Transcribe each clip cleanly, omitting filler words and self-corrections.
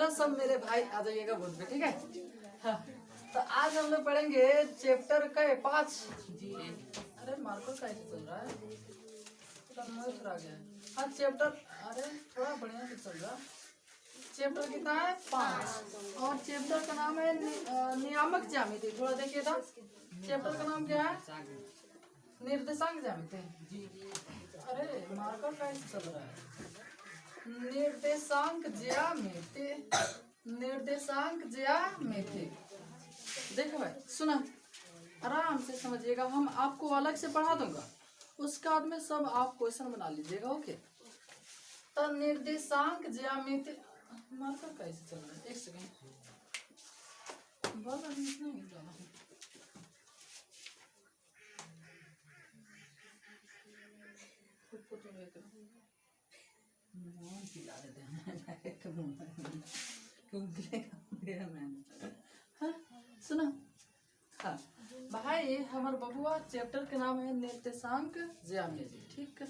चलो सब मेरे भाई आ जाइएगा बोर्ड पे, ठीक है। हाँ, तो आज हम लोग पढ़ेंगे चैप्टर का 5 जी। अरे मार्कर कैसे चल रहा है, थोड़ा गया। हाँ चैप्टर, अरे थोड़ा बढ़िया से चल रहा। चैप्टर कितना है 5 और चैप्टर का नाम है नियामक ज्यामिति। थोड़ा देखिए था, चैप्टर का नाम क्या है, निर्देशांक ज्यामिति जी। अरे मार्कर कैसे चल रहा है, निर्देशांक ज्यामिति, निर्देशांक ज्यामिति। देखो भाई सुना, आराम से समझिएगा, हम आपको अलग से पढ़ा दूंगा, उसके बाद में सब आप क्वेश्चन बना लीजिएगा, ओके। तो निर्देशांक ज्यामिति, मार्कर कैसे चल रहा है, एक सेकेंड बहुत नहीं जाना है। हाँ सुना, हाँ भाई हमारे बबुआ चैप्टर के नाम है निर्देशांक ज्यामिति, ठीक।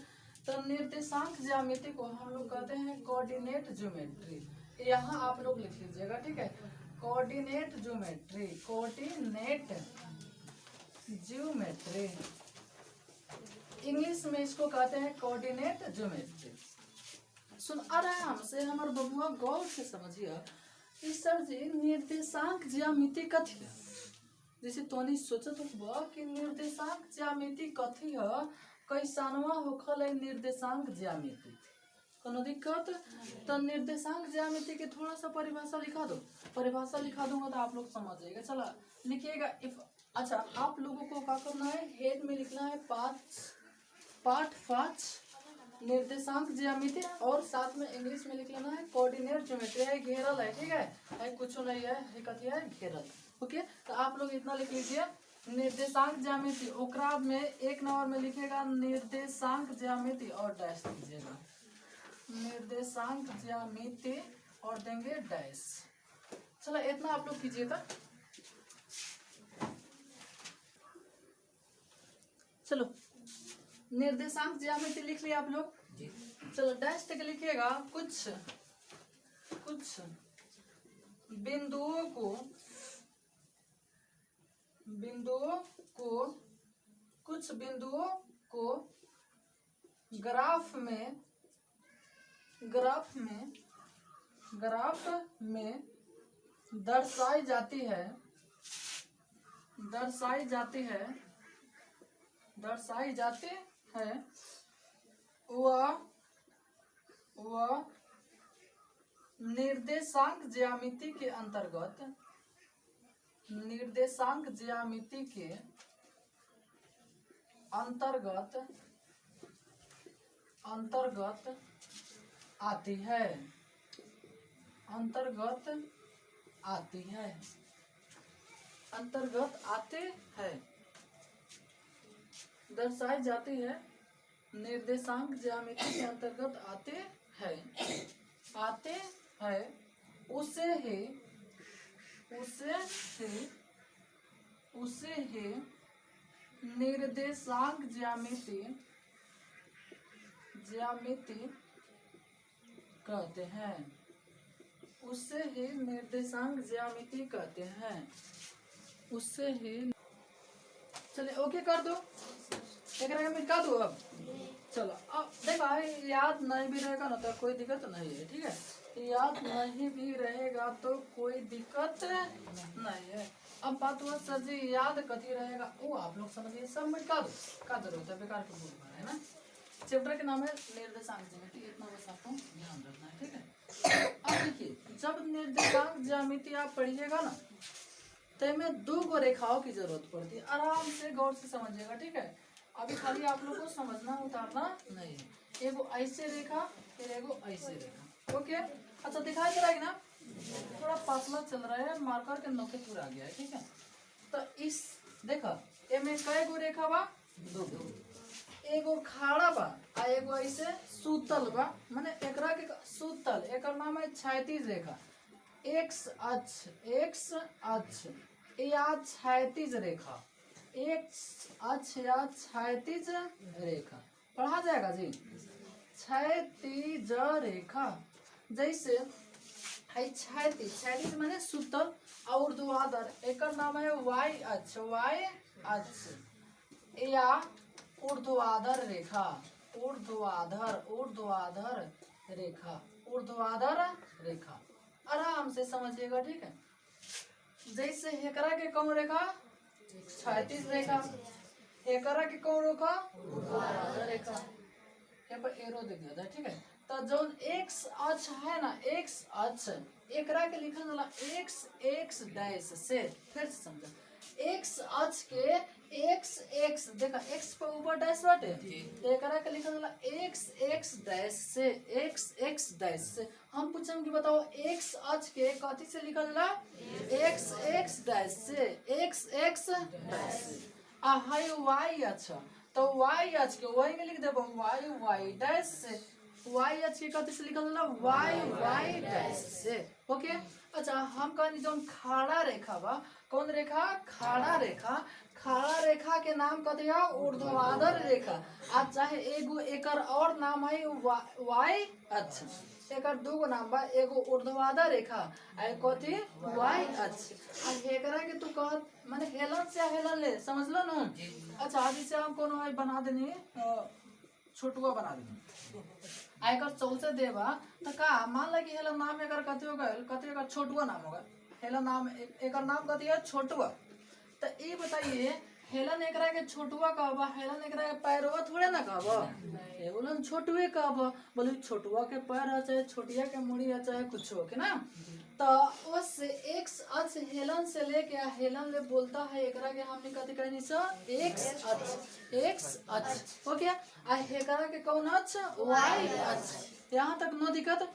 तो निर्देशांक ज्यामिति को हम लोग कहते हैं कोऑर्डिनेट ज्योमेट्री। यहाँ आप लोग लिख लीजिएगा, ठीक है, coordinate geometry, coordinate geometry, English में इसको कहते हैं कोऑर्डिनेट ज्योमेट्री। सुन आराम से हमारे बबुआ गौर से समझिए, इस सर जी निर्देशांक ज्यामिति कथी है, जैसे तोनी सोचत हो कि निर्देशांक ज्यामिति कथी है, कैसानवा होखल है निर्देशांक ज्यामिति, कोनो दिक्कत। तो निर्देशांक ज्यामिति की थोड़ा सा परिभाषा लिखा दो, परिभाषा लिखा दूंगा तो आप लोग समझ जाएगा। चला लिखिएगा इफ, अच्छा आप लोगों को क्या करना है, हेड में लिखना है पार्ट 5 निर्देशांक ज्यामिति, और साथ में इंग्लिश में लिख लेना है कोऑर्डिनेट ज्योमेट्री। है घेरल है, ठीक है कुछ नहीं है कथी है घेरल, ओके। तो आप लोग इतना लिख लीजिए निर्देशांक ज्यामिति, ओकरा में एक नंबर में लिखेगा निर्देशांक ज्यामिति और डैश दीजिएगा, निर्देशांक ज्यामिति और देंगे डैश। चलो इतना आप लोग कीजिएगा। चलो निर्देशांक ज्यामिति लिख लिया आप लोग जी। चलो डैश तक लिखिएगा, कुछ बिंदुओं को ग्राफ में दर्शाई जाती है वह निर्देशांक ज्यामिति के अंतर्गत आती है, दर्शाई जाती है, निर्देशांक ज्यामिति के अंतर्गत आते हैं, उसे ही निर्देशांक ज्यामिति कहते हैं, उससे ही निर्देशांक ज्यामिति कहते हैं, उससे ही। चलिए ओके कर दो, एक मिटा दो अब। चलो अब देखो याद नहीं भी रहेगा ना तो कोई दिक्कत नहीं है, ठीक है, याद नहीं भी रहेगा तो कोई दिक्कत नहीं है। अब बात हुआ सर जी याद कथी रहेगा, वो आप लोग समझिए, सब मिटा दो, का जरूरत है बेकार के बोल रहा है ना। चैप्टर के नाम है निर्देशांक ज्यामिति, इतना बस आपको ध्यान रखना है, ठीक है। अब देखिए जब निर्देशांक ज्यामिति आप पढ़िएगा ना तो में 2 रेखाओं की जरूरत पड़ती है, आराम से गौर से समझिएगा, ठीक है। अभी खाली आप लोग को समझना उतारना नहीं है, एगो ऐसे रेखा फिर एगो ऐसे रेखा, ओके। अच्छा दिखाई दे रहा है ना, थोड़ा पतला चल रहा है, मार्कर के नोके पूरा आ गया है, ठीक है। तो इस देखा एमे कई गो रेखा बा, 2 एगो खाड़ा बा आ एगो ऐसे सूतल बा, माने एकरा के सूतल, एकर नाम है क्षैतिज रेखा, एक्स अक्ष या क्षैतिज रेखा, एक्स अक्ष या क्षैतिज रेखा पढ़ा जाएगा जी, क्षैतिज रेखा। जैसे है क्षैतिज, क्षैतिज माने सुतल और ऊर्ध्वाधर, एकर नाम है वाई अक्ष, वाई अक्ष या ऊर्ध्वाधर रेखा, ऊर्ध्वाधर, ऊर्ध्वाधर रेखा, ऊर्ध्वाधर रेखा। आराम से समझिएगा, ठीक है। जैसे हेकरा के कौन रेखा, क्षैतिज रेखा, हेकरा के कौन रेखा, ऊर्ध्वाधर रेखा। यहाँ पर एरो दे दिया था, ठीक है। तो जो एक्स अक्ष है ना, एक्स अक्ष एकरा के लिखल जाला एक्स एक्स डैश से, फिर से समझा, एक्स अक्ष के एक्स एक्स, देखा एक्स पर ऊपर डैश बाटे, एकरा के लिखल जाला एक्स एक्स डैश से, एक्स एक्स डैश से। हम पूछम कि बताओ एक्स अक्ष के कथी से लिखल जाला, एक्स एक्स डैश से, एक्स एक्स डैश से। आ हाई वाई अक्ष, तो वाई अक्ष के वाई में लिख देबो वाई वाई डैश से, वाई अक्ष के कथी से लिखल जाला, वाई वाई डैश से, ओके। अच्छा हम कहनी जो खड़ा रेखा बा, कौन रेखा, खड़ा रेखा, खड़ा रेखा के नाम कथी है, ऊर्ध्वाधर रेखा। आज चाहे एगो एकर और नाम है वाई अक्ष, एकर दूगो नाम बा, एगो ऊर्ध्वाधर रेखा आ कथी वाई अक्ष। आ एकरा के तू कह माने हेलन से हेलन ले, समझलो न। अच्छा अभी से हम कोनो बना देनी, छोटुआ बना देनी, आयकर चौसे देवा तो का मान ला कि हेला नाम एकर कथी हो गए, कथी एकर छोटुआ नाम होगा, हेला नाम एकर नाम कथी है, छोटुआ। तो ये बताइए हेलन एकरा के छोटुआ कहबा, हेलन एकरा के पैरवा थोड़े ना कहबा, बोलन छोटुए कहबा, बोले छोटुआ के पैर है चाहे छोटिया के मुड़ी है चाहे कुछ हो के ना। तो उस एक्स अक्ष हेलन से लेके हेलन ले बोलता है, एकरा के हमने कथी कहनी सर, एक्स अक्ष, एक्स अक्ष हो गया। आ एकरा के कौन अक्ष, वाई अक्ष। यहाँ तक न दिक्कत।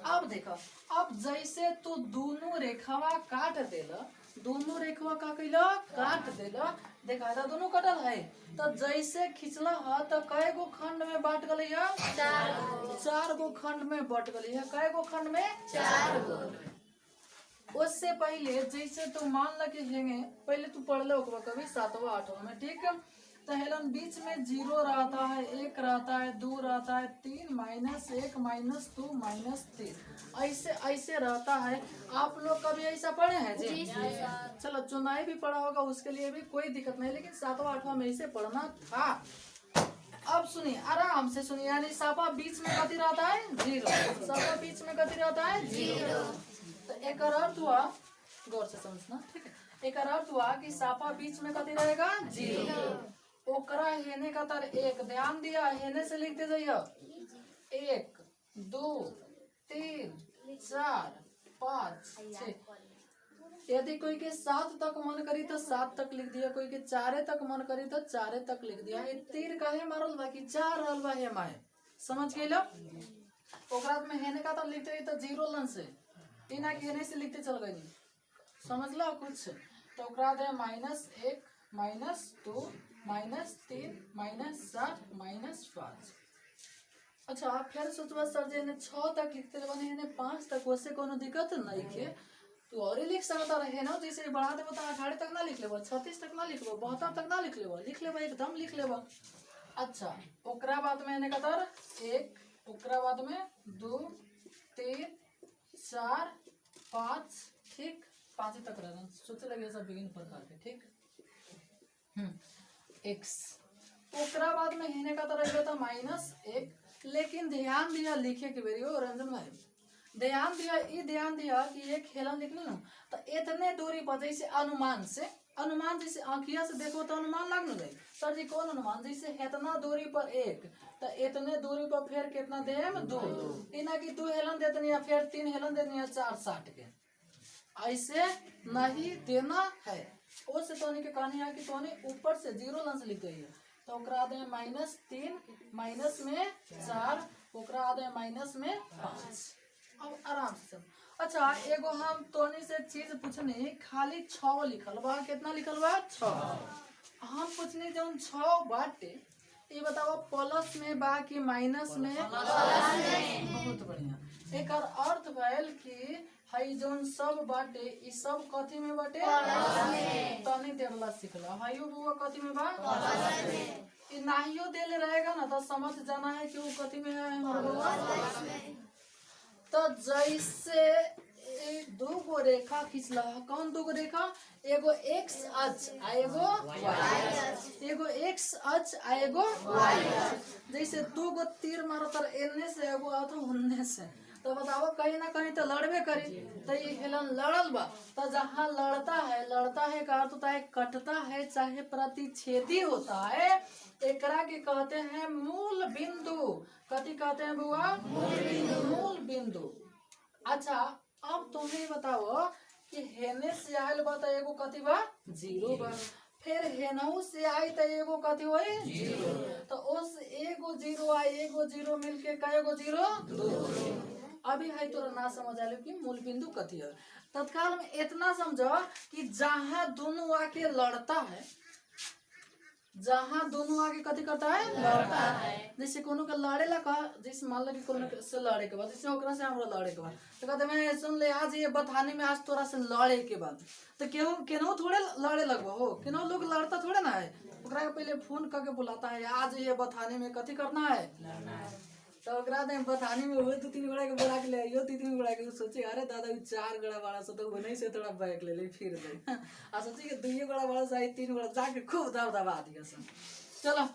अब देखो, अब जैसे तू दोनों रेखावा काट देला, दोनों रेखवा का कैला काट देला, देखा था दोनों कटल है, तो जैसे खिंचला है तो कई गो खंड में बांट गई है, चार गो खंड में बट गई है, कई गो खंड में, चार गो। उससे पहले जैसे तू मान ला के हेंगे, पहले तू पढ़ लो कभी 7वां 8वां में, ठीक है। तो हेलन बीच में 0 रहता है, 1 रहता है, 2 रहता है, 3 -1 -2 -3 ऐसे ऐसे रहता है। आप लोग कभी ऐसा पढ़े हैं जी? चलो चुनाई भी पढ़ा होगा, उसके लिए भी कोई दिक्कत नहीं, लेकिन 7वां 8वां में इसे पढ़ना था। अब सुनिए आराम से सुनिए, यानी सापा बीच में कथी रहता है, 0, सापा बीच में कथी रहता है, 0। तो एक अर्थ हुआ, गौर से समझना, ठीक है। एक अर्थ हुआ कि सापा बीच में कथी रहेगा, 0। ओकरा हेने का तर 1, ध्यान दिया, हेने से लिखते जाइए 1 2 3 4 5 6। यदि कोई के 7 तक मन करी तो 7 तक लिख दिया, कोई के 4 तक मन करी तो 4 तक लिख दिया। ये तीर काहे मारल बा कि 4 रहल बा हे माए, समझ गइलो। ओकरा में हेने का तर लिखते तो 0 लन से, इना के हेने से लिखते चल गई, समझ लो कुछ। तो ओकरा दे -1 -2 -3 -4 -5। अच्छा आप फिर सोचबा सर जी ने 6 तक लिखते बने ने 5 तक, वैसे कोनो दिक्कत नहीं के, तू और ही लिख सकता रहे ना। जैसे बढ़ा देबो तो 18 तक ना लिख लेबो, 36 तक ना लिखबो, 72 तक ना लिख लेबो, एकदम लिख लेबो। अच्छा ओकरा बाद में ने कतर 1, ओकरा बाद में 2 3 4 5, ठीक 5 तक रहना, सोचे लगे सब बिगिन प्रकार के, ठीक। x ओकरा बाद में हेने का तरह गया था -1, लेकिन ध्यान दिया लिखे के बेरी हो रंजन भाई, ध्यान दिया, ये ध्यान दिया कि एक हेलन लिख लो तो इतने दूरी पर, जैसे अनुमान से, अनुमान जैसे आंखिया से देखो तो अनुमान लग न जाए, सर जी कौन अनुमान, जैसे इतना दूरी पर 1 तो इतने दूरी पर फिर कितना दे 2, इना की 2 हेलन देते या फिर 3 हेलन देते या 4 60 के, ऐसे नहीं देना है। उससे तोनी के कहानी है कि तोनी ऊपर से 0 लन से लिख गई है, तो ओकरा दे -3 माइनस में 4, ओकरा दे माइनस में 5। अब आराम से। अच्छा एगो हम तोनी से चीज पूछनी, खाली 6 लिखल बा, कितना लिखल बा 6। हम पूछनी जौन 6 बाटे, ये बताओ प्लस में बा कि माइनस में, बहुत बढ़िया। एक अर्थ भइल कि हई जोन सब बाटे, ई सब कथी में बाटे, तनी देरला सिखला, हईयो बुआ कथी में बा, ई नाहियो देले रहेगा ना तो समझ जाना है कि वो कथी में है हमारा बुआ। तो जैसे दो गो रेखा खींचला। कौन दो गो रेखा? एगो एक्स अक्ष आ एगो वाई। एगो एक्स अक्ष आ एगो वाई। जैसे दो गो तीर मारो तर एने से एगो आओ तो उन्ने से, तो बताओ कहीं ना कहीं तो लड़बे करी। तो ये हेलन लड़ल बा, तो जहाँ लड़ता है का अर्थ होता है कटता है, चाहे प्रतिच्छेदी होता है, एकरा के कहते हैं मूल बिंदु। कथी कहते हैं बुआ? मूल बिंदु। अच्छा अब तुम्हें बताओ कि हेने से आयल बा तो एगो कथी बा? जीरो बा। फिर हेनऊ से आई तो एगो कथी होई? जीरो। तो उस एगो जीरो आ एगो जीरो मिलके कएगो जीरो? दो। अभी है तोरा ना समझ आलो कि मूल बिंदु कथी है। तत्काल में इतना समझो कि जहां दोनों आके लड़ता है, जहां दोनों आगे कथी करता है? लड़ता है। जैसे कोनो के लड़े ला कहा, जैसे मान लो कि कोनो से लड़े के बाद, जैसे ओकरा से हमरा लड़े के बाद, तो कहते मैं सुन ले आज ये बथाने में आज तोरा से लड़े के बाद, तो केनो थोड़े लड़े लगबो हो, केनो लोग लड़ता थोड़े ना है। ओकरा के पहले फोन करके बुलाता है आज ये बथाने में कथी करना है, तो ओकरा दे बथानी में हुए 2-3 गोड़ा के बुला के ले आइयो। 3 गोड़ा के सोचे अरे दादा 4 गोड़ा वाला से तो नहीं से थोड़ा बैक ले ले फिर दे आ सोची कि 2 गोड़ा वाला से 3 गोड़ा जाके खूब दबा दिया सब। चलो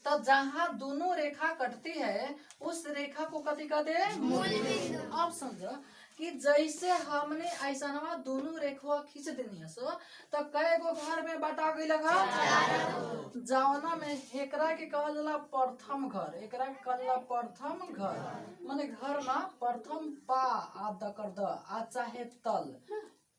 तो जहाँ दोनों रेखा कटती है उस रेखा को कथी कहते हैं? मूल बिंदु। अब समझो कि जैसे हमने ऐसा नवा दोनों रेखा खींच देनी है सो, तो कई गो घर में बटा गई लगा जावना में एकरा के कहल जाला प्रथम घर। एकरा के कहल जाला प्रथम घर, माने घर ना प्रथम पा आ दकर द आ चाहे तल,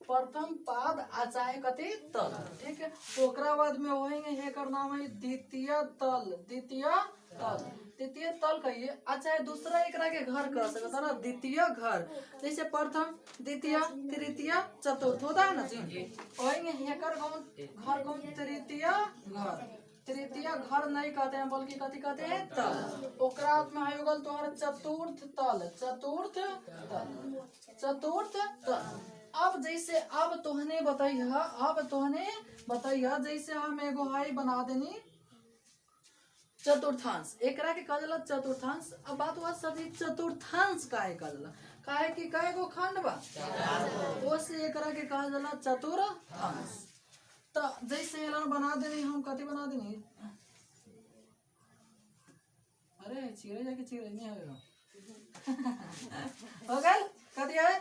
प्रथम पाद आ चाहे कथी तल, ठीक है। ओकरा बाद में वही एकर नाम है द्वितीय तल। द्वितीय तल, द्वितीय तल कहिए। अच्छा दूसरा एकरा के घर कह सकता ना, द्वितीय घर। जैसे प्रथम, द्वितीय, तृतीय, चतुर्थ होता है ना जी, वही एकर घर कौन? तृतीय घर। तृतीय घर नहीं कहते हैं बल्कि कथी कहते हैं? तल। ओकरा में है गल तोहर चतुर्थ तल। चतुर्थ तल, चतुर्थ तल। अब जैसे अब तोहने बताइया जैसे हम एगो हाई बना देनी चतुर्थांश, एकरा के कहल जाला चतुर्थांश। अब बात हुआ सभी चतुर्थांश काहे कहल जाला? काहे कि कए गो खंड बा? ओसे एकरा के कहल जाला चतुर्थांश। तो जैसे एलन बना देनी हम कथी बना देनी? अरे चिरे जाके चिरे नहीं आवेगा हो गल कथी है?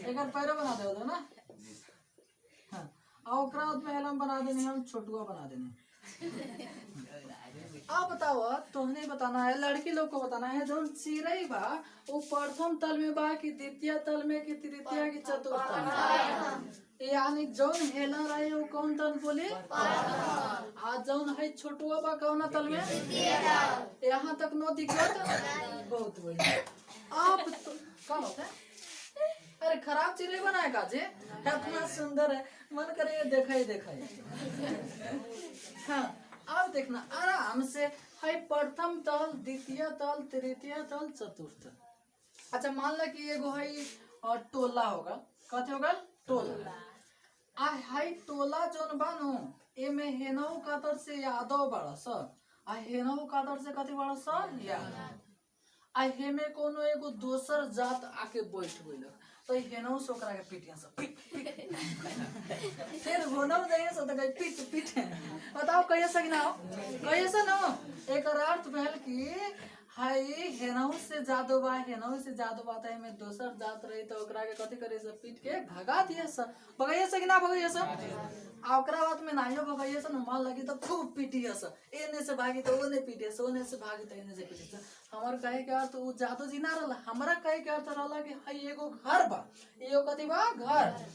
एकर पैरो बना दे हो ना। हां और ओकरा बाद में एलन बना देनी हम छोटुआ बना देनी। अब बताओ तोहने बताना है, लड़की लोग को बताना है जो चिरई बा वो प्रथम तल में बा कि द्वितीय तल में कि तृतीय कि चतुर्थ तल, यानी जौन हेला रहे वो कौन तल बोले? आज जौन है छोटुआ बा कौन तल में? यहाँ तक नो दिक्कत? बहुत बढ़िया। अब तो क्या होता है? अरे खराब चिड़ै बनाएगा जी, इतना सुंदर है मन करे देखा ही। हाँ अब देखना आराम से है प्रथम तल, द्वितीय तल, तृतीय तल, चतुर्थ। अच्छा मान ला कि एगो है और टोला होगा, कथी होगा? टोला। आ है टोला जोन बानो एमे हेनौ कातर से यादव बड़ा स, आ हेनौ कातर से कथी बड़ा स? यादव। आ हेमे कोनो एगो दोसर जात आके बैठ गइल तो हेनौ से ओकरा के पीटिया सब पीट फिर होनौ जाइए सो त पीट पीट। बताओ कहिए से कि ना हो? कहिए से ना हो? एकर अर्थ भेल कि हाय हेनौ से जादू बा, हेनौ से जादू बा त में दोसर जात रही तो ओकरा के कथी करे से? पीट के भगा दिए से। भगाइए से कि ना भगाइए से? आ ओकरा बात में नाइयो भगाइए से न मान लगी तो खूब पीटिए से, एने से भागी तो ओने पीटे से, ओने से भागी तो एने से पीटे से। हमर कहे के अर्थ उ जादू जी ना रहला, हमरा कहे के अर्थ रहला कि हाय एगो घर बा, एगो कथी बा? घर।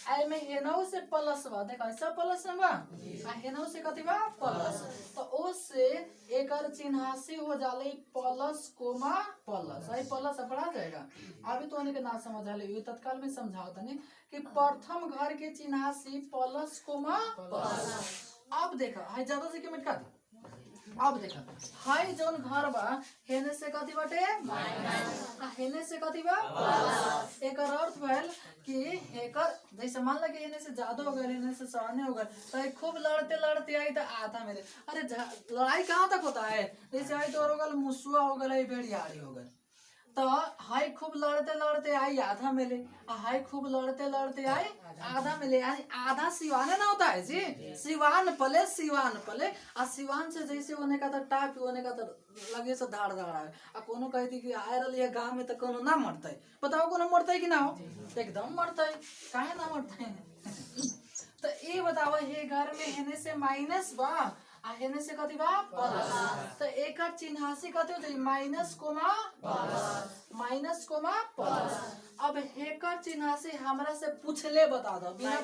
आई में हेनौ से प्लस बा, देखा सब प्लस में बा, आ हेनौ से कथी बा? प्लस। तो उस से एकर चिन्हासी हो जाले प्लस कोमा प्लस। आई प्लस पढ़ा जाएगा। अभी तो उनके ना समझ आले, ये तत्काल में समझाओ तनी कि प्रथम घर के चिन्हासी प्लस कोमा प्लस। अब देखा हाय ज्यादा से के मिटा दे। अब देखा हाय जोन घर बा हेने से कथी बाटे? माइनस। आ हेने से कथी बा? प्लस। एकर अर्थ भेल कि एकर जैसे मान ला कि हेने से ज्यादा हो गए, हेने से सहने हो गए, तो खूब लड़ते लड़ते आई तो आता मेरे। अरे लड़ाई कहाँ तक होता है? जैसे आई तो हो गल मुसुआ हो गल, भेड़ियाड़ी हो गल, तो हाई खूब लड़ते लड़ते आई आधा मिले, हाई खूब लड़ते लड़ते आई आधा मिले, यानी आधा सिवान ना होता है जी, सिवान पले सिवान पले। आ सिवान से जैसे होने का तो टाप होने का तो लगे से धाड़ धाड़ आए। आ कोनो कहती कि आए रही है गाँव में तो कोनो ना मरता है, बताओ कोनो मरता है कि ना हो, एकदम मरता है, काहे ना मरता है। तो ये बताओ हे घर में हेने से माइनस बा आ हेने से कथी बा प्लस, तो एकर चिन्हासी कथी हो जाई minus coma plus, minus coma plus. अब हेकर चिन्हासी हमरा से पूछले बता दो बिना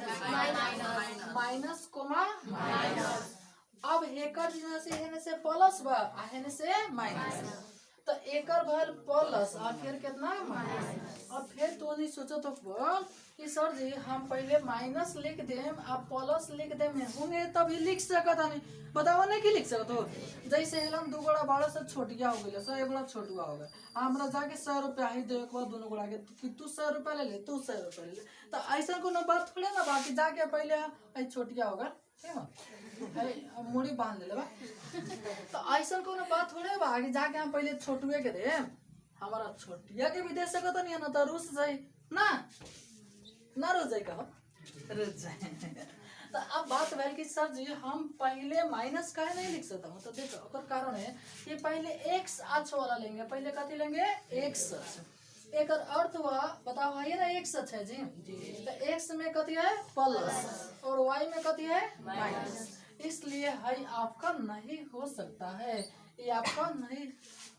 माइनस कोमा माइनस। अब हेकर चिन्हासी हेने से प्लस बा आ हेने से माइनस, तो एकर भर प्लस और फिर कितना माइनस। और फिर तो नहीं सोचो तो बोल कि सर जी हम पहले माइनस लिख देम आप प्लस लिख देम होंगे तभी लिख सकता नहीं, बताओ नहीं कि लिख सकते हो। जैसे हेलम 2 गोड़ा बड़ा से छोटिया हो गया, 100 गोड़ा छोटुआ हो गया, हमरा जाके 100 रुपया ही दे एक बार दोनों गोड़ा के कि तू 100 रुपया ले ले, तू 100 रुपया ले ले, तो ऐसा कोनो बात थोड़े ना बाकी जाके पहले छोटिया होगा मुड़ी बांध ले बा, तो ऐसा कोनो बात थोड़े बा कि जाके हम पहले छोटुए के दे, हमारा छोटिया के भी दे सकत नहीं ना, तो रुस जाई ना रुस जाई कहो रुस जाए। तो अब बात भेल कि सर जी हम पहले माइनस काहे नहीं लिख सकता हूँ, तो देखो ओकर कारण है कि पहले x अक्ष वाला लेंगे, पहले कथी लेंगे x अक्ष, एक अर्थ हुआ बताओ है ना x अक्ष है जी, तो x में कथी है प्लस और y में कथी है माइनस, इसलिए है आपका नहीं हो सकता है, ये आपका नहीं।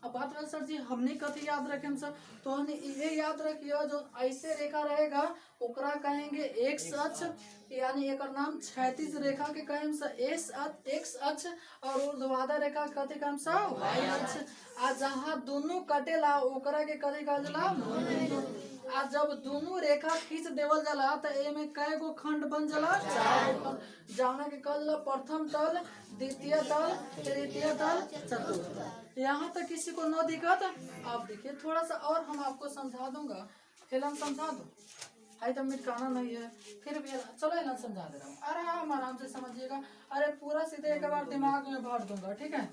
अब बात है सर जी हमने कथी याद रखे हम सब, तो हमने ये याद रखियो जो ऐसे रेखा रहेगा ओकरा कहेंगे x अक्ष, यानी एक नाम क्षैतिज रेखा के कहें x अक्ष और ऊर्ध्वाधर रेखा कथी कहम सा y अक्ष। आ जहाँ दोनों कटेला ओकरा के कथी कहल जाला मूल। आ जब दोनों रेखा खींच देवल जाला तो ए में कई गो खंड बन जाला 4 गो खंड, जाना के कहल जाला प्रथम तल, द्वितीय तल, तृतीय तल, चतुर्थ तल। यहाँ तक किसी को न दिक्कत। अब देखिए थोड़ा सा और हम आपको समझा दूंगा, फिल्म समझा दो है तो मिटकाना नहीं है, फिर भी चलो इन्हें समझा दे रहा हूँ, आराम से समझिएगा। अरे पूरा सीधे एक बार दिमाग में भर दूंगा, ठीक है।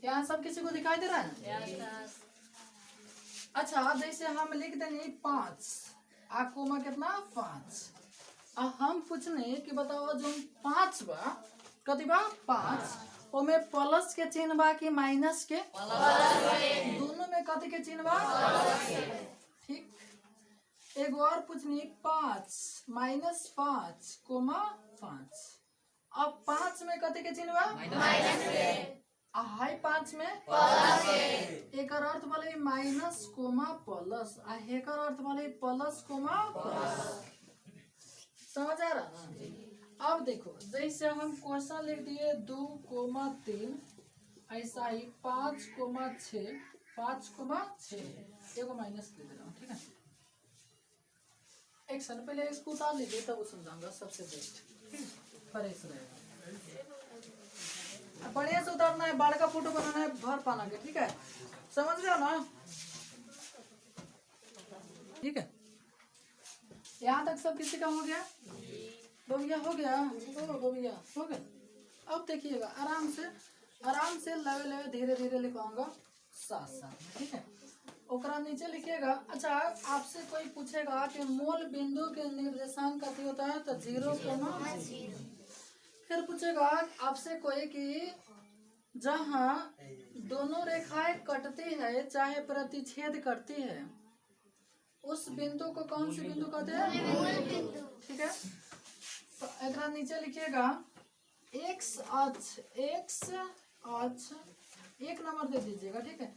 यहाँ सब किसी को दिखाई दे रहा है? अच्छा जैसे हम लिख देंगे 5 आकोमा कितना 5, हम पूछने कि बताओ जो 5 बा कथी बा 5 ओमे प्लस के चिन्ह बा कि माइनस के, दोनों में कथी के चिन्ह बा ठीक। एक और पूछनी 5 माइनस 5 कोमा 5, अब 5 में कथी के चिन्ह बा माइनस के, हाई 5 में प्लस के, एक अर्थ वाले माइनस कोमा प्लस, आ हेकर अर्थ वाले प्लस कोमा प्लस, समझ आ रहा ना। अब देखो जैसे हम क्वेश्चन लिख दिए 2 कोमा 3, ऐसा ही 5 कोमा 6, 5 कोमा 6 एगो माइनस दे दे रहा हूँ, ठीक है। एक सन पहले इसको उतार लीजिए तब समझाऊंगा, सबसे बेस्ट फ्रेश रहेगा। बढ़िया से उतारना है, बाढ़ का फोटो बनाना है भर पाना के, ठीक है, समझ गया ना, ठीक है। यहाँ तक सब किसी का हो गया, बबिया हो गया, बबिया हो गया। अब देखिएगा आराम से लगे लगे धीरे धीरे लिखवाऊंगा साथ साथ, ठीक है। ओकरा नीचे लिखिएगा। अच्छा आपसे कोई पूछेगा कि मूल बिंदु के निर्देशांक कथी होता है, तो 0,0। फिर पूछेगा आपसे कोई कि जहाँ दोनों रेखाएं कटती है चाहे प्रतिच्छेद करती है उस बिंदु को कौन सी बिंदु कहते हैं, ठीक है। तो एक नीचे लिखिएगा x अक्ष 1 नंबर दे दीजिएगा, ठीक है।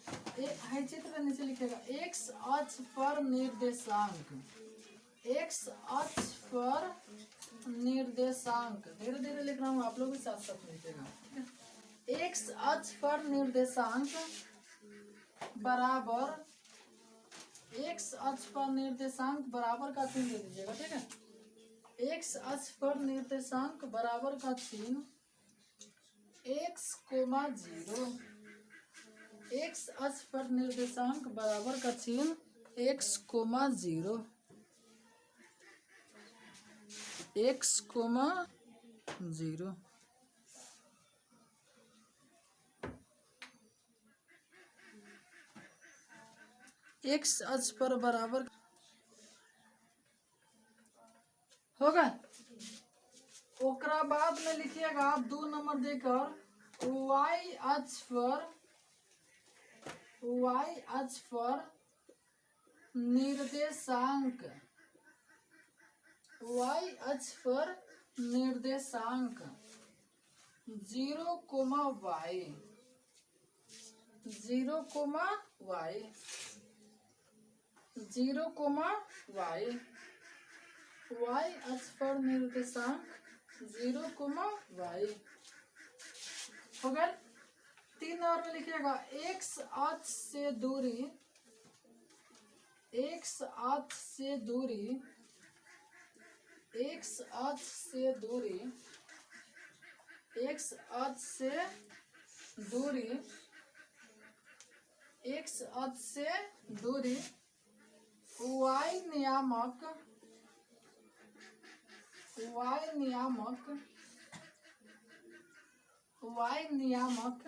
चित्र में नीचे लिखिएगा x अक्ष पर निर्देशांक, x अक्ष पर निर्देशांक, धीरे धीरे लिख रहा हूँ आप लोग भी साथ साथ लिखिएगा। x अक्ष पर निर्देशांक बराबर, x अक्ष पर निर्देशांक बराबर का चिन्ह दे दीजिएगा, ठीक है। x अक्ष पर निर्देशांक बराबर का चिन्ह x, 0, x अक्ष पर निर्देशांक बराबर का चिन्ह x, 0, x, 0। एक्स अक्ष पर बराबर होगा। ओकरा बाद में लिखिएगा 2 नंबर देकर वाई अक्ष पर निर्देशांक, वाई अक्ष पर निर्देशांक 0, y 0, y 0, y y अक्ष पर निर्देशांक 0, y हो गया। 3 नंबर में लिखिएगा x अक्ष से दूरी, x अक्ष से दूरी, x अक्ष से दूरी, x अक्ष से दूरी, x अक्ष से दूरी y नियामक, y नियामक, y नियामक,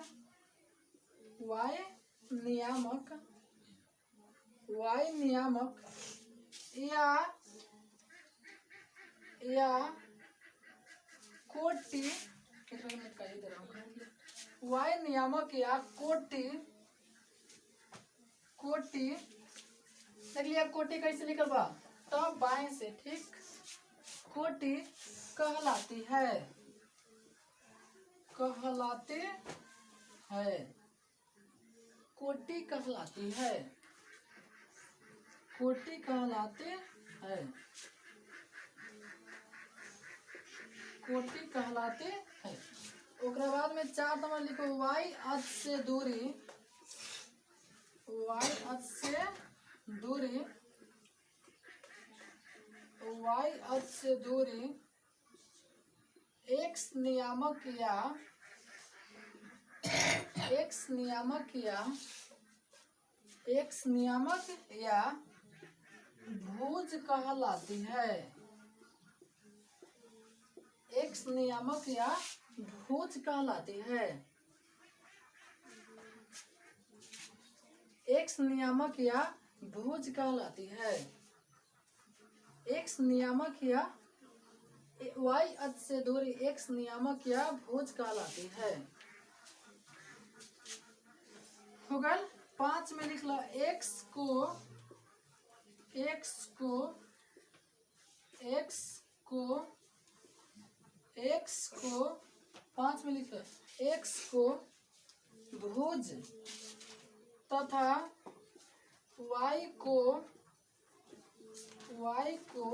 y नियामक, y नियामक या कोटि, y नियामक या कोटि, कोटि देख लिया। कोटि कैसे लिखल बा, तब बाएं से, ठीक। कोटि कहलाती है, कहलाते है, कोटि कहलाती है, कोटि कहलाते हैं, कोटि कहलाते हैं। ओकरा बाद में 4 नंबर लिखो y अक्ष से दूरी, y अक्ष से दूरी, y अक्ष से दूरी x नियामक या, x नियामक या, x नियामक या भुज कहलाती है, x नियामक या भुज कहलाती है, x नियामक या भुज कहलाती है, x नियामक या y अक्ष से दूरी x नियामक या भुज कहलाती है। हो गया। 5 में लिख लो x को, x को, x को, x को 5 में लिख लो x को भुज तथा y को, y को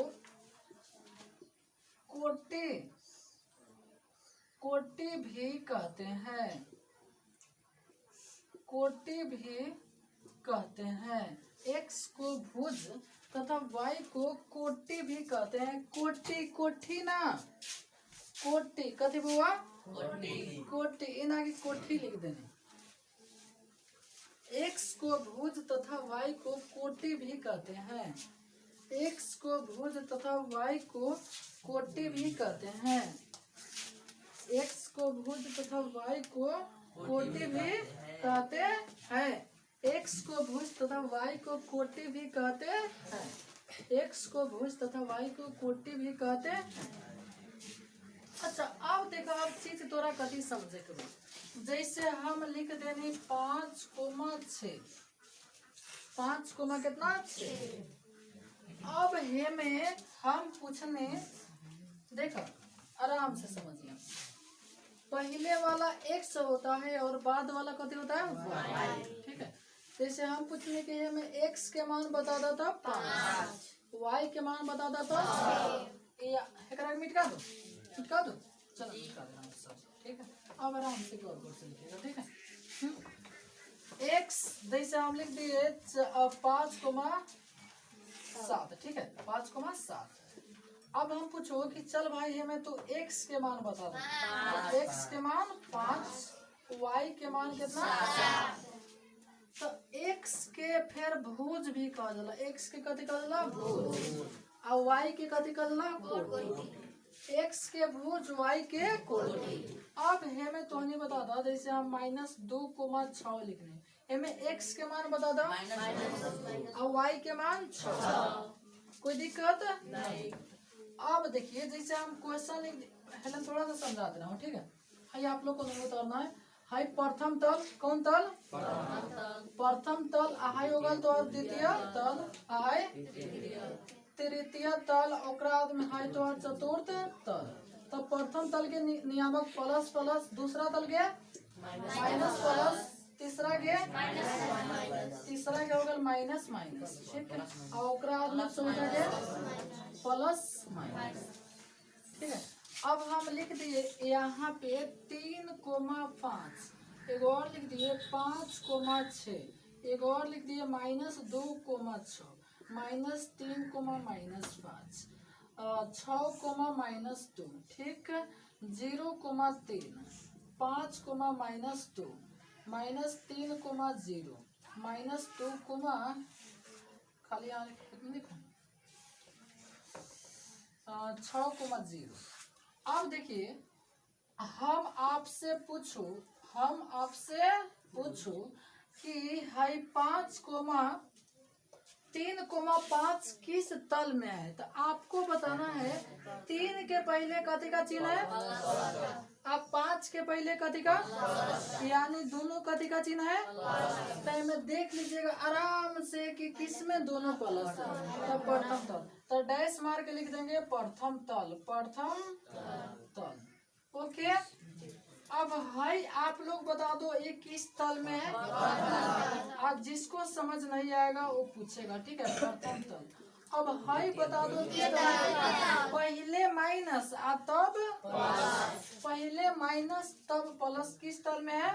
कोटि, कोटि भी कहते हैं, कोटि भी कहते हैं। x को भुज तथा y को कोटि भी कहते हैं। कोटि, कोठी ना, कोटि कथी बुआ, कोटि, इना की कोठी लिख देने। x को भुज तथा y को कोटि भी कहते हैं, x को भुज तथा y को कोटि भी कहते हैं, x को भुज तथा y को कोटि भी कहते हैं, x को भुज तथा y को कोटि भी कहते हैं, x को भुज तथा y को कोटि भी कहते हैं। अच्छा अब देखो, अब चीज तोरा कथी समझे के बा। जैसे हम लिख देनी 5,6, 5, कितना 6। अब हे में हम पूछने, देखो आराम से समझिए, पहले वाला x होता है और बाद वाला कथी होता है y, ठीक है। जैसे हम पूछने के हमें x के मान बता दो तो 5, y के मान बता दो तो 6, मिटा दो, मिटा दो, चलो मिटा देना सब, ठीक है। अब आराम से गौर से लिखिएगा, ठीक है। x जैसे हम लिख दिए 5,7, ठीक है, 5,7। अब हम पूछो कि चल भाई हमें तो x के मान बता दो, x के मान 5, y के मान कितना, तो x के फिर भुज भी कह जाला, x के कथी कह जाला भुज, और y के कथी कह जाला कोटि। x के भुज y के कोटि। अब हमें तो नहीं बता दो, जैसे हम -2,6 लिखने, हमें x के मान बता दो और y के मान 6, कोई दिक्कत नहीं। अब देखिए जैसे हम क्वेश्चन लिख, हेलन थोड़ा सा समझा दे रहा हूँ, ठीक है। हाई आप लोग को नहीं उतारना है। हाई प्रथम तल, कौन तल? प्रथम तल। हाई होगा तो द्वितीय तल, हाई तृतीय तल, ओकरा बाद में हाई तो चतुर्थ तल। तो प्रथम तल के नियामक प्लस प्लस, दूसरा तल के माइनस प्लस, तीसरा के तीसरा के होगा माइनस माइनस, ठीक है। और ओकरा बाद में चौथा के प्लस माइनस, ठीक है। अब हम लिख दिए यहाँ पे 3,5, एक और लिख दिए 5,6, एक और लिख दिए -2,6, -3,-5, 6,-2, ठीक, 0,3, 5,-2, -3,0, -2, खाली यहाँ लिखो 6,0। अब देखिए हम आपसे पूछो कि हाई 5,3,5 किस तल में है, तो आपको बताना है 3 के पहले कथी का चिन्ह है, अब 5 के पहले कथी का, यानी दोनों कथी का चिन्ह है। तो में देख लीजिएगा आराम से कि किस में दोनों प्लस है। तो प्रथम तल, तो डैश मार के लिख देंगे प्रथम तल, प्रथम तल, ओके। अब हाई आप लोग बता दो ये किस तल में है। आज जिसको समझ नहीं आएगा वो पूछेगा, ठीक है। प्रथम तल। अब हाई बता दो कि पहले माइनस तब पहले माइनस तब प्लस किस तल में है,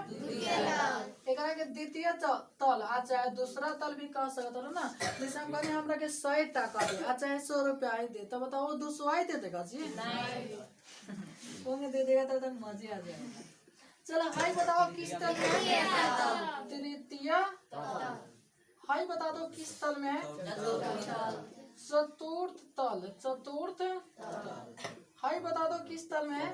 एक के द्वितीय तल, आ चाहे दूसरा तल भी कह सकते हो ना। जैसे हम कहते हैं हमरा के 100 टका दे, आ चाहे 100 रुपया ही दे, तो बताओ 200 आई दे देगा जी, दे देगा तो मजे आ जाएगा। चलो हाई बताओ किस तल में है, तृतीय। हाई बता दो किस तल में है, चतुर्थ तल, चतुर्थ तल। हाई बता दो किस तल में है,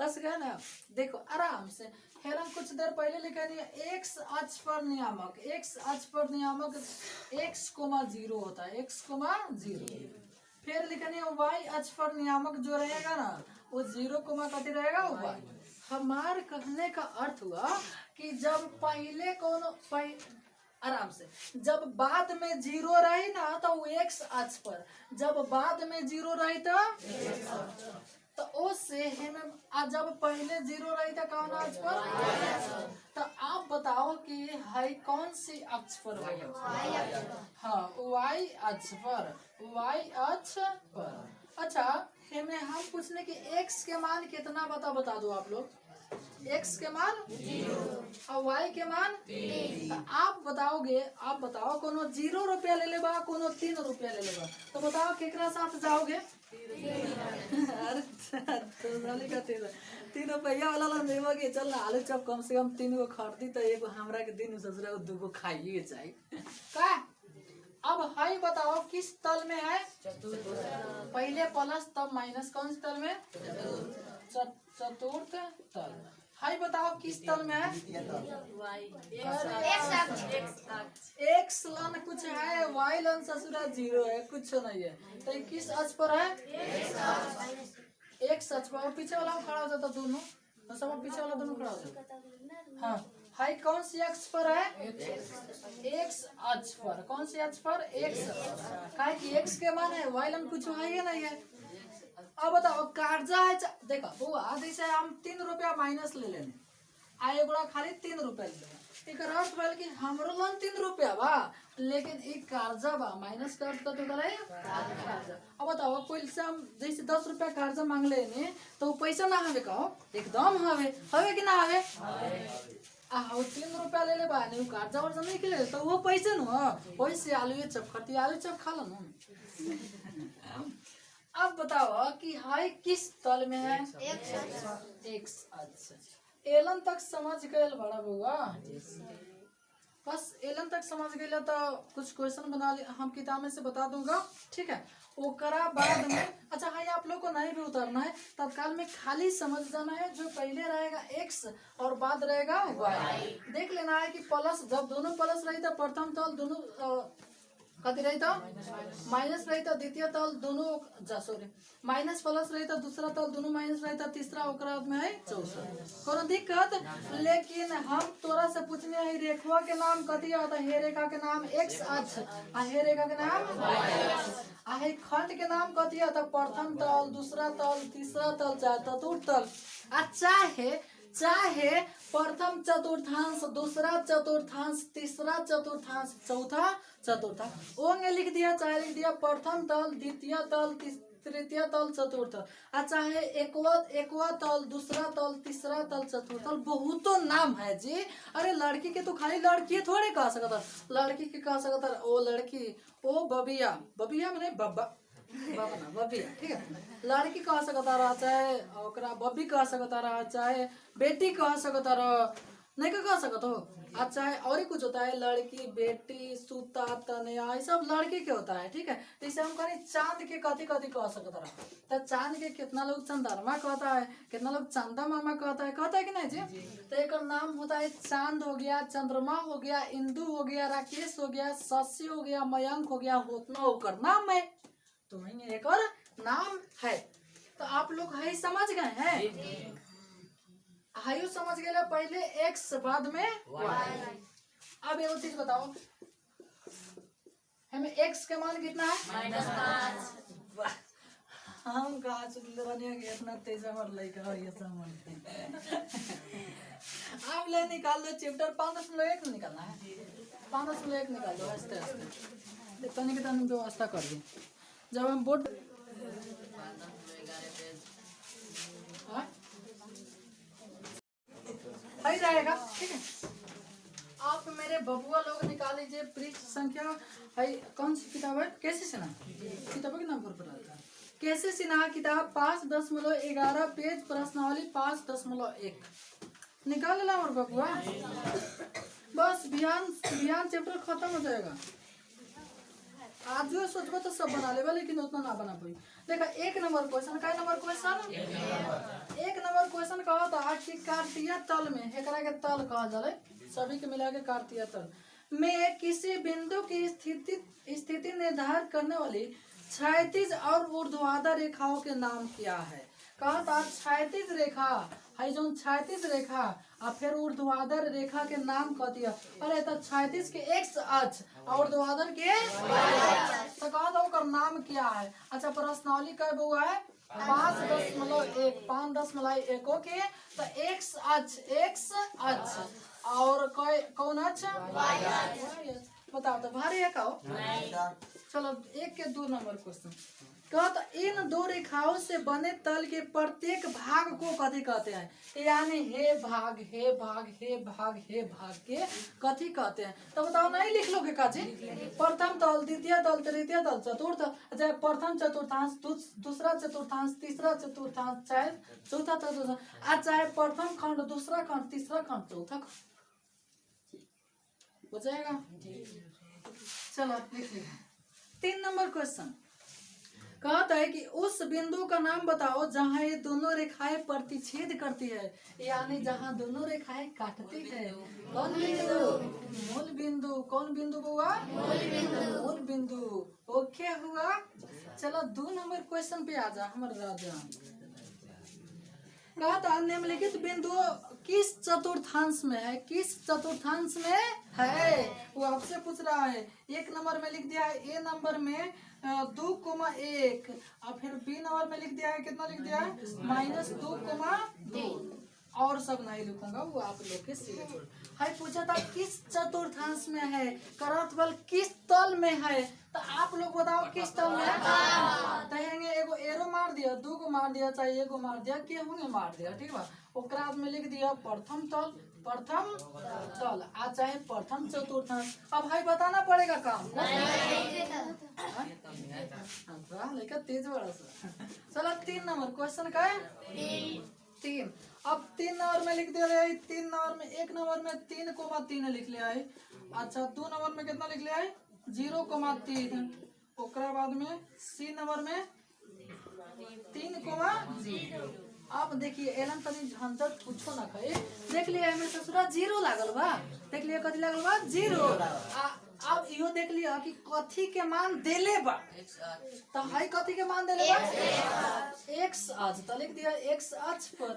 बस गया ना। देखो आराम से हेरम कुछ देर पहले लिखा नहीं है, x अक्ष पर नियामक, x अक्ष पर नियामक x,0 होता है, x,0। फिर लिखा नहीं है y अक्ष पर नियामक जो रहेगा ना वो 0, कथी रहेगा y। हमारे कहने का अर्थ हुआ कि जब पहले आराम से, जब बाद में 0 रही ना तो वो x अक्ष पर, जब बाद में 0 रही तो उससे हमें, जब पहले 0 रही था कौन अक्ष पर, तो आप बताओ कि हाई कौन सी अक्ष पर होगा। हाँ y अक्ष पर, y अक्ष पर। अच्छा हमें हम पूछने की x के मान कितना बता दो आप लोग, x के मान 0 और y के मान 3। तो आप बताओ कोनो 0 रुपया ले लेबा, कोनो 3 रुपया ले लेबा, तो बताओ केकरा साथ जाओगे। अरे तो 3 रुपया वाला ला देबो कि चल ना आलू चप कम से कम 3 गो खरीदी तो एगो हमरा के दिन ससुरा को 2 गो खाइए चाहिए का। अब हाई बताओ किस तल में है, पहले प्लस तब माइनस, कौन से तल में, चतुर्थ तल। हाई बताओ किस तल में है, x लन कुछ है, y लन ससुरा 0 है, कुछ नहीं है, तो किस अक्ष पर है, x अक्ष पर। और पीछे वाला खड़ा हो जाता दोनों, तो सब पीछे वाला दोनों खड़ा हो जाता। हाँ हाई कौन सी अक्ष पर है, x अक्ष पर, कौन सी अक्ष पर, x। काहे कि x के मान है, y लन कुछ है या नहीं है। अब बताओ कर्जा है, देखो बुआ जैसे हम 3 रुपया माइनस ले लेने, आए गोड़ा खाली 3 रुपया ले लेना, एक अर्थ भइल कि हमरो लन 3 रुपया बा, लेकिन एक कर्जा बा, माइनस कर तो करे कर्जा। अब बताओ कोई से हम जैसे 10 रुपया कर्जा मांग लेने तो वो पैसा ना हवे, कहो एकदम हवे कि ना हवे। वो 3 रुपया ले ले बा नहीं, कर्जा वर्जा नहीं के ले, तो वो पैसे न वैसे आलू चप खाती, आलू चप खा लो ना। अब बताओ कि हाई किस तल में है, x अक्ष। एलन तक समझ गए बड़ा बुआ। बस एलन तक समझ गए तो कुछ क्वेश्चन बना ले, हम किताब में से बता दूंगा, ठीक है। ओकरा बाद में अच्छा है, आप लोग को नहीं भी उतरना है, तत्काल में खाली समझ जाना है जो पहले रहेगा x और बाद रहेगा y। देख लेना है कि प्लस, जब दोनों प्लस रही तो प्रथम तल दोनों कति रही था माइनस रही था, द्वितीय तल दोनों सॉरी माइनस प्लस रही था, दूसरा तल दोनों माइनस रही था, तीसरा ओकरा में है चौथा। कोनो दिक्कत? लेकिन हम तोरा से पूछने है रेखा के नाम कति होता है? हे रेखा के नाम x अक्ष, आ हे रेखा के नाम y अक्ष, आ हे खंड के नाम कति होता है? प्रथम तल, दूसरा तल, तीसरा तल, चतुर्थ तल। चाहे प्रथम चतुर्थांश, दूसरा चतुर्थांश, तीसरा चतुर्थांश, चौथा चतुर्थांश ओंगे लिख दिया, चाहे लिख दिया प्रथम तल, द्वितीय तल, तृतीय तल, चतुर्थ, चाहे एकवा तल, दूसरा तल, तीसरा तल, चतुर्थ तल। बहुतों नाम है जी। अरे लड़की के तो खाली लड़की थोड़े कह सकता, लड़की के कह सकता ओ लड़की, ओ बबिया, बबिया मैंने बब्बा बबिया, ठीक है। लड़की कह सकता रहा, चाहे ओकरा बब्बी कह सकता रहा, चाहे बेटी कह सकता रहा, नहीं कह सकता हो। अच्छा है, और ही कुछ होता है, लड़की, बेटी, सूता, तनया, ये सब लड़की के होता है, ठीक है। जैसे हम कहीं चांद के कथी कथी कह सकता रहा, तो चांद के कितना लोग चंद्रमा कहता है, कितना लोग चंदा मामा कहता है कि नहीं जी? तो एक नाम होता है चांद हो गया, चंद्रमा हो गया, इंदु हो गया, राकेश हो गया, शशि हो गया, मयंक हो गया, होतना होकर नाम है, तो वही एक और नाम है। तो आप लोग है समझ गए हैं? हायु समझ गए, पहले x बाद में y। अब एक चीज बताओ, हमें x के मान कितना है? -5। हम कहा इतना तेज हमारे लड़का ये समझते। आप ले निकाल दो चैप्टर 5.1 निकालना है, 5.1 निकाल दो आस्ते आस्ते, तनिक तनिक व्यवस्था कर दी। जब हम बोर्ड ही रहेगा, ठीक है। आप मेरे बबुआ लोग निकाल लीजिए पृष्ठ संख्या है, कौन सी किताब है? कैसे सिन्हा किताबों के नाम पर कैसे सिन्हा किताब 5.11 पेज, प्रश्नावली 5.1 निकाल ला और बबुआ, बस बिहान चैप्टर खत्म हो जाएगा। आज जो सोचबो तो सब बना लेगा, लेकिन उतना ना बना पाई। देखा एक नंबर क्वेश्चन, का नंबर क्वेश्चन? एक नंबर क्वेश्चन कहा था कि कार्तीय तल में, एकरा के तल कहा जाए, सभी के मिला के कार्तीय तल में किसी बिंदु की स्थिति निर्धारित करने वाली क्षैतिज और ऊर्ध्वाधर रेखाओं के नाम क्या है? कहा था क्षैतिज रेखा है, जो क्षैतिज रेखा और फिर ऊर्ध्वाधर रेखा के नाम कह दिया। अरे तो क्षैतिज के x अक्ष और ऊर्ध्वाधर के y अक्ष, तो कहा था उसका नाम क्या है? अच्छा प्रश्नावली कब हुआ है? 5.1 ओके। तो x अक्ष और कौन अक्ष? y अक्ष। बताओ तो भारी है का? चलो एक के 2 नंबर क्वेश्चन। कहता इन दो रेखाओं से बने तल के प्रत्येक भाग को कथी कहते हैं? यानी हे भाग, हे भाग, हे भाग, हे भाग के कथी कहते हैं? तो बताओ, नहीं लिख लोगे काजी? प्रथम तल, द्वितीय तल, तृतीय तल, चतुर्थ, चाहे प्रथम चतुर्थांश, दूसरा चतुर्थांश, तीसरा चतुर्थांश, चाहे चौथा चतुर्थांश, चाहे प्रथम खंड, दूसरा खंड, तीसरा खंड, चौथा खंड, हो जाएगा। चलो लिख लिया। 3 नंबर क्वेश्चन कहता है कि उस बिंदु का नाम बताओ जहाँ ये दोनों रेखाएं प्रतिच्छेद करती है, यानी जहाँ दोनों रेखाएं काटती है। कौन बिंदु? मूल बिंदु। कौन बिंदु हुआ? मूल बिंदु। ओके हुआ। चलो 2 नंबर क्वेश्चन पे आ जा हमारे राजा। कहा था निम्नलिखित बिंदु किस चतुर्थांश में है? किस चतुर्थांश में है वो आपसे पूछ रहा है। 1 नंबर में लिख दिया है, ए नंबर में 2,1 और फिर बी नंबर में लिख दिया है, कितना लिख दिया है? -2,2 और सब नहीं लिखूंगा, वो आप लोग के सिरे छोड़। है पूछा था किस चतुर्थांश में है, करत बल किस तल में है, तो आप लोग बताओ किस तल में है। तो एगो एरो मार दिया, 2 को मार दिया, चाहे 1 को मार दिया, केहू मार दिया, ठीक है। ओकरा में लिख दिया प्रथम तल, प्रथम तल, आ चाहे प्रथम चतुर्थांश। अब भाई बताना पड़ेगा काम, लेकिन तेज बड़ा सा। चलो 3 नंबर क्वेश्चन का है 3। अब 3 नंबर में लिख दिया है, 3 नंबर में 1 नंबर में 3,3 लिख लिया है, अच्छा 2 नंबर में कितना लिख लिया है 0,3। ओकरा बाद में सी नंबर में 3,0। अब देखिए एलन तनी झंझट कुछो ना कहे। देख लिया हमें ससुरा 0 लागल बा। देख लिया कथी लागल बा 0। अब इहो देख लिया कि कथी के मान देले बा। तो हाई कथी के मान देले बा x अक्ष। तो लिख दिया x अक्ष पर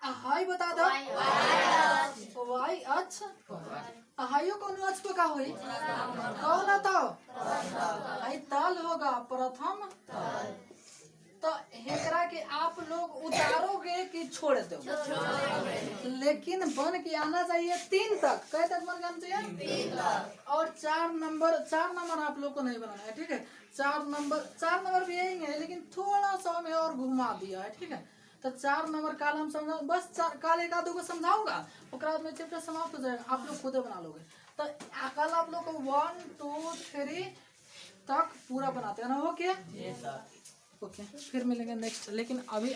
हाई बता दो y अक्ष पर। हाइयो कौन अक्ष पे का हुई कौन है तो हाई तल होगा प्रथम। तो हेकरा के आप लोग उतारोगे कि छोड़ दो, लेकिन बन के आना चाहिए 3 तक। कई तक बन के आना चाहिए 3 तक। और 4 नंबर आप लोग को नहीं बनाना है, ठीक है। 4 नंबर भी यही है, लेकिन थोड़ा सा हमें और घुमा दिया है, ठीक है। तो 4 नंबर काल हम समझा, बस काल 1-2 को समझाऊंगा, उसके बाद में चैप्टर समाप्त हो जाएगा। आप लोग खुद बना लोगे। तो कल आप लोग को 1 2 3 तक पूरा बनाते हैं ना। ओके ओके, फिर मिलेंगे नेक्स्ट। लेकिन अभी